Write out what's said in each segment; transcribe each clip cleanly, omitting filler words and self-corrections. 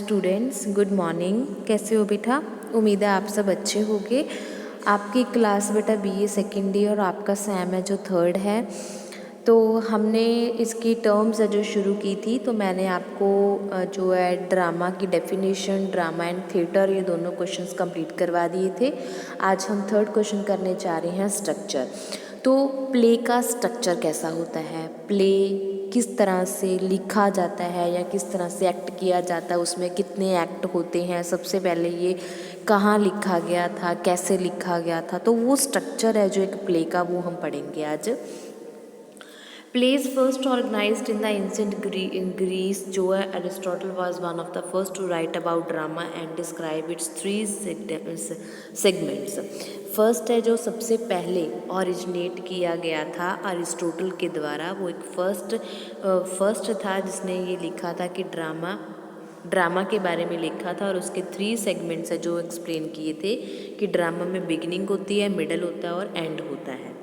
Students, good morning. कैसे हो बेटा? उम्मीद है आप सब अच्छे होंगे। आपकी क्लास बेटा बीए सेकेंड ईयर और आपका सैम है जो थर्ड है। तो हमने इसकी टर्म्स है जो शुरू की थी, तो मैंने आपको जो है ड्रामा की डेफिनेशन, ड्रामा एंड थिएटर, ये दोनों क्वेश्चंस कंप्लीट करवा दिए थे। आज हम थर्ड क्वेश्चन करने जा रहे हैं, स्ट्रक्चर। तो प्ले का स्ट्रक्चर कैसा होता है, प्ले किस तरह से लिखा जाता है या किस तरह से एक्ट किया जाता है, उसमें कितने एक्ट होते हैं, सबसे पहले ये कहाँ लिखा गया था, कैसे लिखा गया था, तो वो स्ट्रक्चर है जो एक प्ले का, वो हम पढ़ेंगे आज। Plays first organised in the ancient Greece, जो है Aristotle was one of the first to write about drama and describe its three segments. First है जो सबसे पहले ओरिजिनेट किया गया था अरिस्टोटल के द्वारा, वो एक फर्स्ट था जिसने ये लिखा था कि ड्रामा के बारे में लिखा था, और उसके 3 सेगमेंट्स है जो एक्सप्लेन किए थे कि ड्रामा में बिगिनिंग होती है, मिडल होता है और एंड होता है।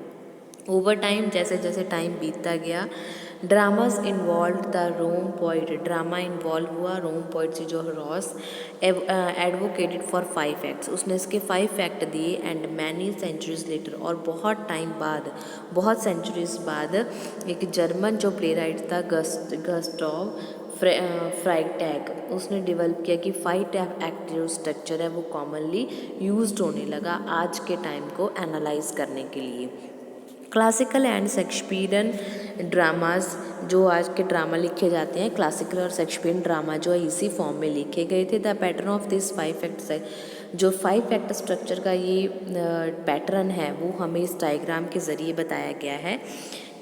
ओवर टाइम, जैसे जैसे टाइम बीतता गया, dramas involve the Rome poet, drama involve हुआ रोम पोइट से जो रॉस एडवोकेटेड फॉर 5 एक्ट्स, उसने इसके 5 एक्ट दिए। एंड मैनी सेंचुरीज लेटर, और बहुत टाइम बाद, बहुत सेंचुरीज बाद, एक जर्मन जो प्ले राइट था गस्टॉव फ्राइटैग, उसने डेवलप किया कि 5 एक्ट जो स्ट्रक्चर है वो कॉमनली यूज्ड होने लगा आज के टाइम को एनालाइज करने के लिए। क्लासिकल एंड शेक्सपियरियन ड्रामाज, जो आज के ड्रामा लिखे जाते हैं, क्लासिकल और शेक्सपियरियन ड्रामा जो है इसी फॉर्म में लिखे गए थे। The pattern of this 5 act, जो 5 एक्ट स्ट्रक्चर का ये पैटर्न है वो हमें इस डायग्राम के ज़रिए बताया गया है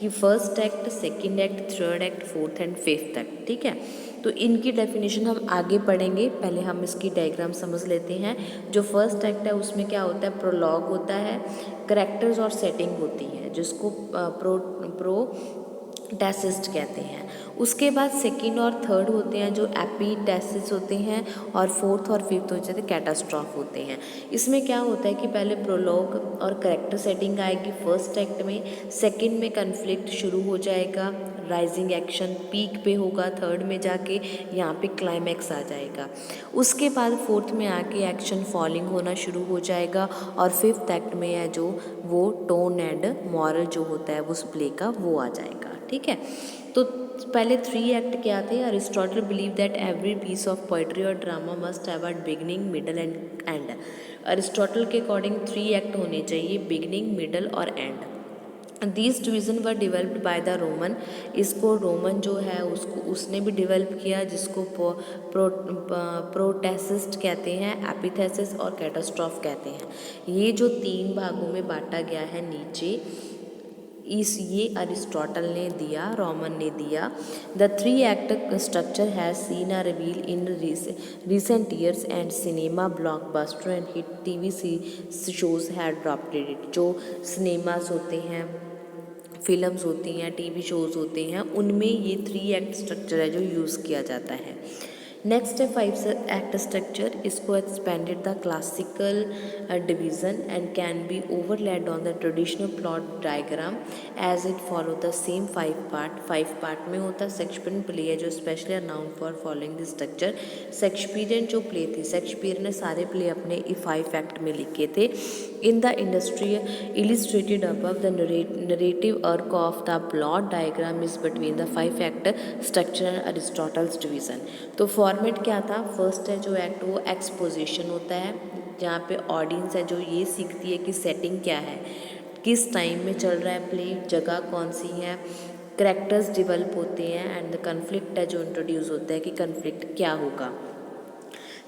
कि first act, second act, third act, fourth and fifth act. ठीक है, तो इनकी डेफिनेशन हम आगे पढ़ेंगे, पहले हम इसकी डायग्राम समझ लेते हैं। जो फर्स्ट एक्ट है उसमें क्या होता है, प्रोलॉग होता है, कैरेक्टर्स और सेटिंग होती है जिसको प्रोटैसिस्ट कहते हैं। उसके बाद सेकंड और थर्ड होते हैं जो एपिटैसिस होते हैं, और फोर्थ और फिफ्थ हो जाते हैं कैटास्ट्रॉफ होते हैं। इसमें क्या होता है कि पहले प्रोलॉग और कैरेक्टर सेटिंग आएगी फर्स्ट एक्ट में, सेकंड में कन्फ्लिक्ट शुरू हो जाएगा, राइजिंग एक्शन पीक पे होगा, थर्ड में जाके यहाँ पे क्लाइमैक्स आ जाएगा। उसके बाद फोर्थ में आके एक्शन फॉलिंग होना शुरू हो जाएगा, और फिफ्थ एक्ट में है जो वो टोन एंड मॉरल जो होता है उस प्ले का वो आ जाएगा। ठीक है, तो पहले 3 एक्ट क्या थे? Aristotle believe that every piece of poetry और drama must have a beginning, middle and end. Aristotle के अकॉर्डिंग 3 एक्ट होने चाहिए, बिगिनिंग, मिडल और end. These division were developed by the Roman, इसको रोमन जो है उसने भी डिवेल्प किया, जिसको प्रोटैसिस्ट कहते हैं, एपिथेसिस और कैटास्ट्रॉफ कहते हैं। ये जो 3 भागों में बांटा गया है नीचे, ये अरिस्टोटल ने दिया, रोमन ने दिया। The 3 act structure has seen a reveal in recent years and cinema blockbuster and hit TV shows had adopted it. जो सिनेमास होते हैं, फिल्म्स होती हैं, टीवी शोज़ होते हैं, उनमें ये 3 एक्ट स्ट्रक्चर है जो यूज़ किया जाता है। नेक्स्ट है 5 एक्ट स्ट्रक्चर, इसको expanded the classical division and can be overlaid on the traditional plot diagram as it follow the same 5 part में होता है। शेक्सपियरियन प्ले है जो स्पेशली अनाउन for following this structure. Shakespearean जो प्ले थी, शेक्सपियर ने सारे प्ले अपने 5 एक्ट में लिखे थे। In the industry illustrated above, the narrative arc of the plot diagram is between the 5 act structure and Aristotle's division। तो फॉर्मेट क्या था? फर्स्ट है जो एक्ट वो एक्सपोजिशन होता है, जहाँ पे ऑडियंस है जो ये सीखती है कि सेटिंग क्या है, किस टाइम में चल रहा है प्ले, जगह कौन सी है, करेक्टर्स डेवलप होते हैं, एंड द कन्फ्लिक्ट है जो इंट्रोड्यूस होता है कि कन्फ्लिक्ट क्या होगा।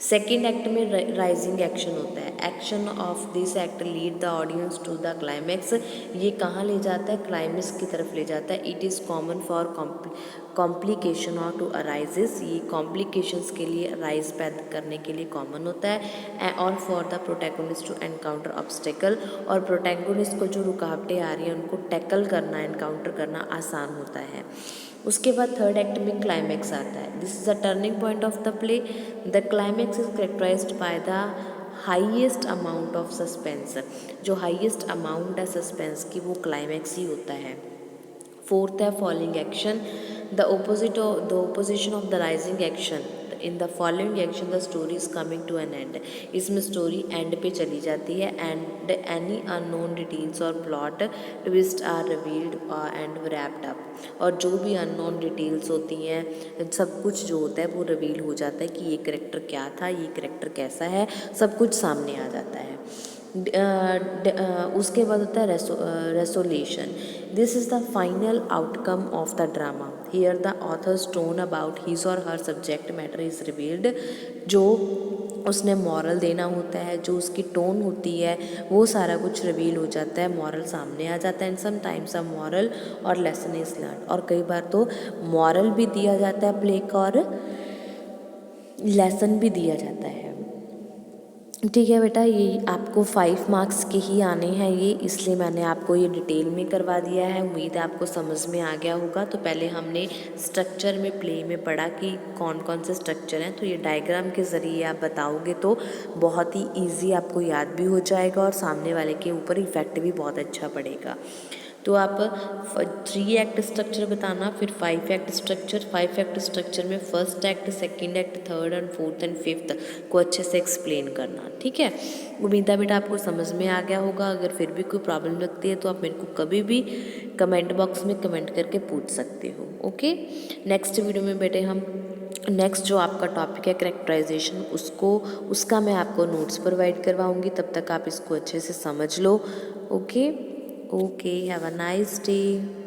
सेकेंड एक्ट में राइजिंग एक्शन होता है, action of this act lead the audience to the climax, ये कहाँ ले जाता है? क्लाइमैक्स की तरफ ले जाता है। It is common for complication और टू अराइजेस, ये कॉम्प्लिकेशंस के लिए अराइज पैदा करने के लिए कॉमन होता है। और for the protagonist to encounter obstacle, और प्रोटैगोनिस्ट को जो रुकावटें आ रही हैं उनको टैकल करना, एनकाउंटर करना आसान होता है। उसके बाद थर्ड एक्ट में क्लाइमैक्स आता है। This is the turning point of the play. The climax is characterized by the highest amount of suspense, जो हाईएस्ट अमाउंट है सस्पेंस की वो क्लाइमैक्स ही होता है। फोर्थ है falling action, the opposition of the rising action, in the following action the story is coming to an end. इसमें story end पे चली जाती है एंड एनी अननोन डिटेल्स और plot twist are revealed and wrapped up. और जो भी unknown details होती हैं, सब कुछ जो होता है वो रिवील हो जाता है कि ये करेक्टर क्या था, ये करेक्टर कैसा है, सब कुछ सामने आ जाता है। उसके बाद होता है resolution. This is the final outcome of the drama. Here the author's tone about his और हर सब्जेक्ट मैटर इज़ रिवील्ड। जो उसने मॉरल देना होता है, जो उसकी टोन होती है, वो सारा कुछ रिवील हो जाता है, मॉरल सामने आ जाता है। एंड समटाइम्स अ मॉरल और लेसन इज लर्न। और कई बार तो मॉरल भी दिया जाता है प्ले का और लेसन भी दिया जाता है। ठीक है बेटा, ये आपको 5 मार्क्स के ही आने हैं ये, इसलिए मैंने आपको ये डिटेल में करवा दिया है। उम्मीद है आपको समझ में आ गया होगा। तो पहले हमने स्ट्रक्चर में प्ले में पढ़ा कि कौन कौन से स्ट्रक्चर हैं, तो ये डायग्राम के ज़रिए आप बताओगे तो बहुत ही ईजी आपको याद भी हो जाएगा और सामने वाले के ऊपर इफेक्ट भी बहुत अच्छा पड़ेगा। तो आप 3 एक्ट स्ट्रक्चर बताना, फिर 5 एक्ट स्ट्रक्चर। 5 एक्ट स्ट्रक्चर में first act, second act, third and fourth and fifth को अच्छे से एक्सप्लेन करना। ठीक है, उम्मीद है बेटा आपको समझ में आ गया होगा। अगर फिर भी कोई प्रॉब्लम लगती है तो आप मेरे को कभी भी कमेंट बॉक्स में कमेंट करके पूछ सकते हो। ओके, नेक्स्ट वीडियो में बेटे हम नेक्स्ट जो आपका टॉपिक है कैरेक्टराइजेशन, उसका मैं आपको नोट्स प्रोवाइड करवाऊंगी। तब तक आप इसको अच्छे से समझ लो। Okay, have a nice day.